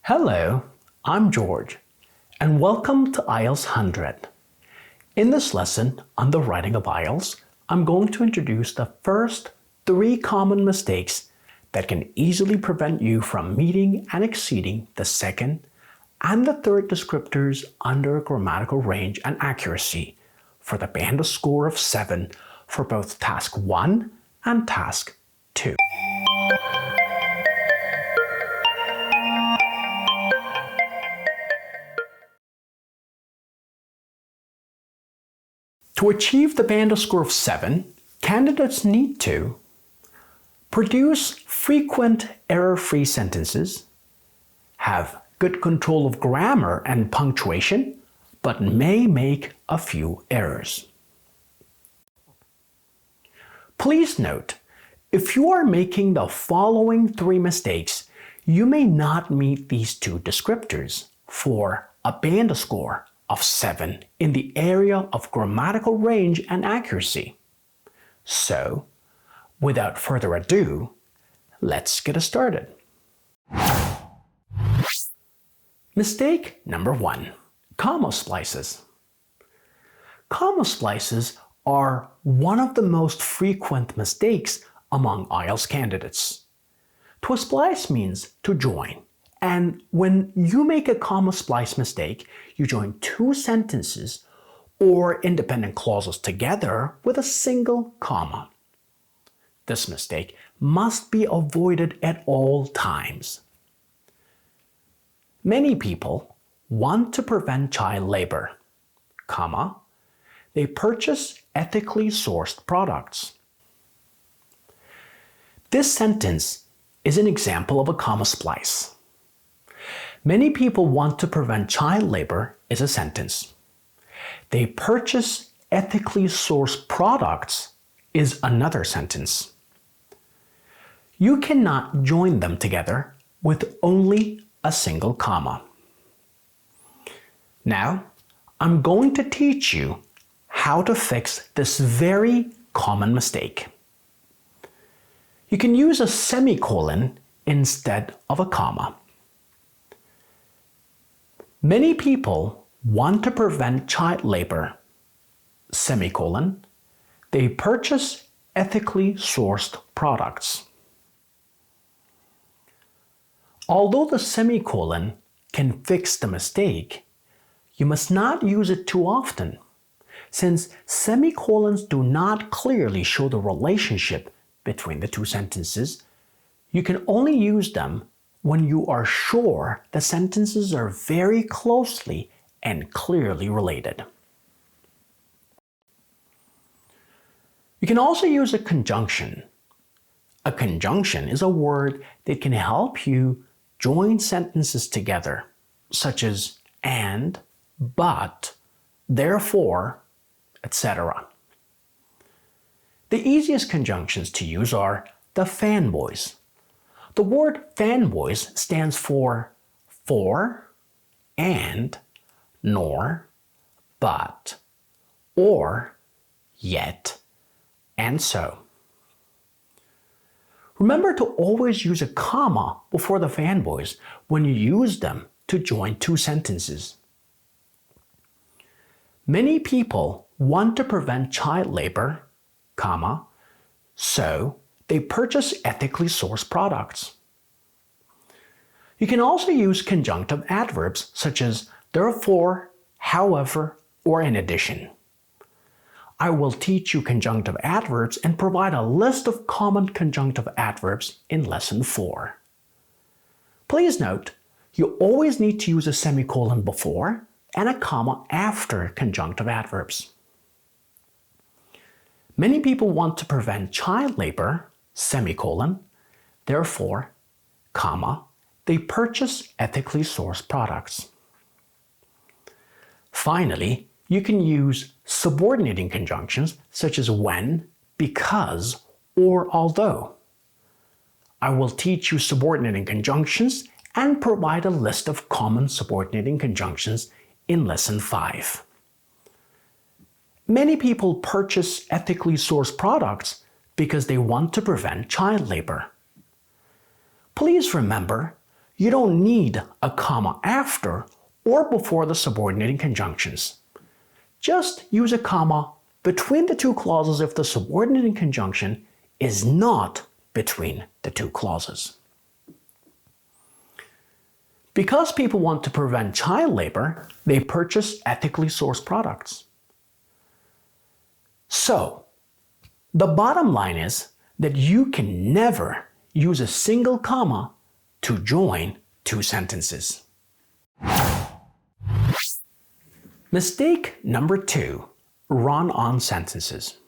Hello, I'm George, and welcome to IELTS 100. In this lesson on the writing of IELTS, I'm going to introduce the first 3 common mistakes that can easily prevent you from meeting and exceeding the second and the third descriptors under grammatical range and accuracy for the band score of 7 for both Task 1 and Task 2. To achieve the band score of 7, candidates need to produce frequent error-free sentences, have good control of grammar and punctuation, but may make a few errors. Please note, if you are making the following 3 mistakes, you may not meet these 2 descriptors for a band score of 7 in the area of grammatical range and accuracy. So, without further ado, let's get started. Mistake number 1, comma splices. Comma splices are one of the most frequent mistakes among IELTS candidates. To splice means to join. And when you make a comma splice mistake, you join 2 sentences or independent clauses together with a single comma. This mistake must be avoided at all times. Many people want to prevent child labor, comma, they purchase ethically sourced products. This sentence is an example of a comma splice. Many people want to prevent child labor is a sentence. They purchase ethically sourced products is another sentence. You cannot join them together with only a single comma. Now, I'm going to teach you how to fix this very common mistake. You can use a semicolon instead of a comma. Many people want to prevent child labor, semicolon, they purchase ethically sourced products. Although the semicolon can fix the mistake, you must not use it too often, since semicolons do not clearly show the relationship between the 2 sentences. You can only use them when you are sure the sentences are very closely and clearly related. You can also use a conjunction. A conjunction is a word that can help you join sentences together, such as and, but, therefore, etc. The easiest conjunctions to use are the fanboys. The word fanboys stands for, and, nor, but, or, yet, and so. Remember to always use a comma before the fanboys when you use them to join 2 sentences. Many people want to prevent child labor, comma, so they purchase ethically sourced products. You can also use conjunctive adverbs such as therefore, however, or in addition. I will teach you conjunctive adverbs and provide a list of common conjunctive adverbs in Lesson 4. Please note, you always need to use a semicolon before and a comma after conjunctive adverbs. Many people want to prevent child labor, semicolon, therefore, comma, they purchase ethically sourced products. Finally, you can use subordinating conjunctions such as when, because, or although. I will teach you subordinating conjunctions and provide a list of common subordinating conjunctions in Lesson 5. Many people purchase ethically sourced products because they want to prevent child labor. Please remember, You don't need a comma after or before the subordinating conjunctions. Just use a comma between the two clauses if the subordinating conjunction is not between the two clauses. Because people want to prevent child labor, they purchase ethically sourced products. So, the bottom line is that you can never use a single comma to join two sentences. Mistake number 2, run-on sentences.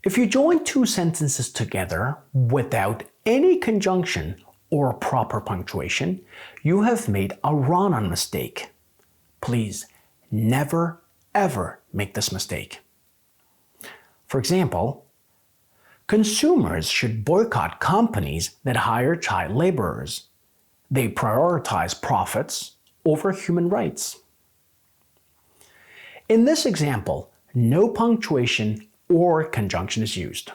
If you join two sentences together without any conjunction or proper punctuation, you have made a run-on mistake. Please never ever make this mistake. For example, consumers should boycott companies that hire child laborers. They prioritize profits over human rights. In this example, no punctuation or conjunction is used.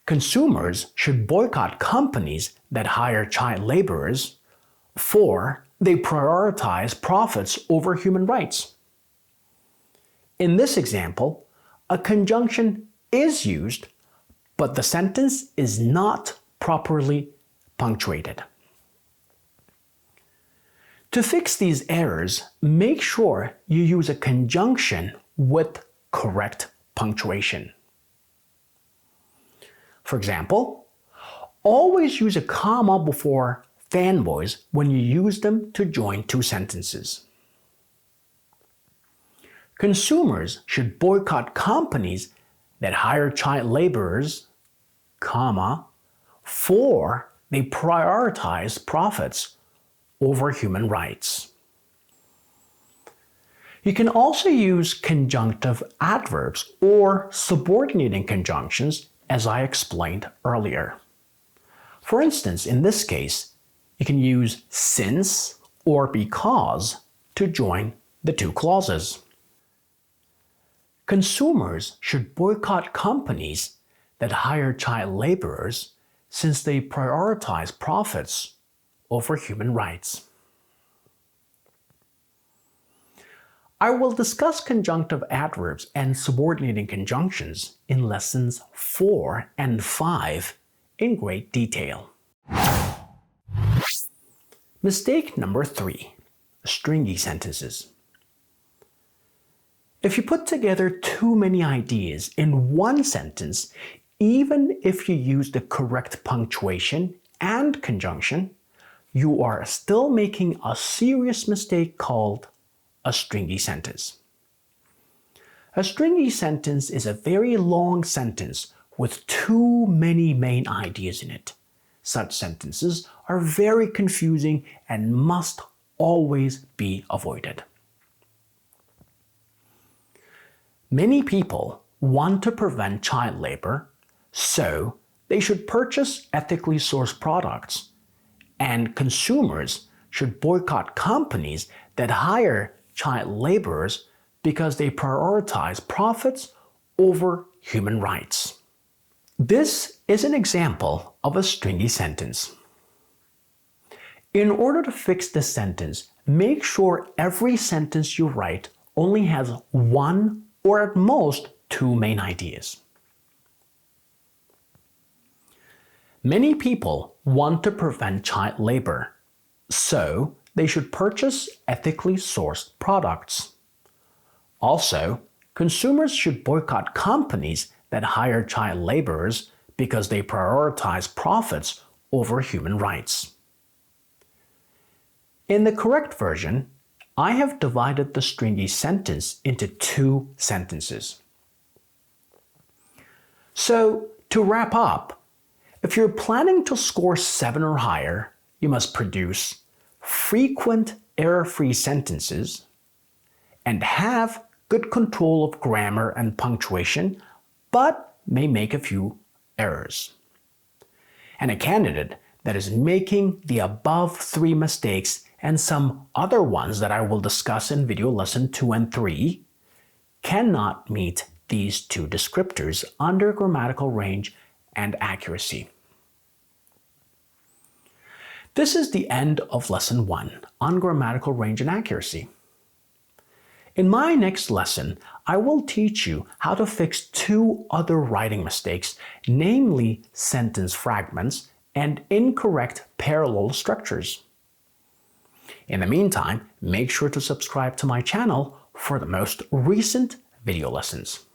Consumers should boycott companies that hire child laborers, for they prioritize profits over human rights. In this example, a conjunction is used, but the sentence is not properly punctuated. To fix these errors, make sure you use a conjunction with correct punctuation. For example, always use a comma before fanboys when you use them to join two sentences. Consumers should boycott companies that hire child laborers, comma, for they prioritize profits over human rights. You can also use conjunctive adverbs or subordinating conjunctions, as I explained earlier. For instance, in this case, you can use since or because to join the two clauses. Consumers should boycott companies that hire child laborers since they prioritize profits over human rights. I will discuss conjunctive adverbs and subordinating conjunctions in lessons 4 and 5 in great detail. Mistake number 3, stringy sentences. If you put together too many ideas in one sentence, even if you use the correct punctuation and conjunction, you are still making a serious mistake called a stringy sentence. A stringy sentence is a very long sentence with too many main ideas in it. Such sentences are very confusing and must always be avoided. Many people want to prevent child labor, so they should purchase ethically sourced products, and consumers should boycott companies that hire child laborers because they prioritize profits over human rights. This is an example of a stringy sentence. In order to fix this sentence, make sure every sentence you write only has one or at most two main ideas. Many people want to prevent child labor, so they should purchase ethically sourced products. Also, consumers should boycott companies that hire child laborers because they prioritize profits over human rights. In the correct version, I have divided the stringy sentence into two sentences. So, to wrap up, if you're planning to score 7 or higher, you must produce frequent error-free sentences and have good control of grammar and punctuation, but may make a few errors. And a candidate that is making the above 3 mistakes and some other ones that I will discuss in video lesson 2 and 3 cannot meet these 2 descriptors under grammatical range and accuracy. This is the end of Lesson 1 on grammatical range and accuracy. In my next lesson, I will teach you how to fix 2 other writing mistakes, namely sentence fragments and incorrect parallel structures. In the meantime, make sure to subscribe to my channel for the most recent video lessons.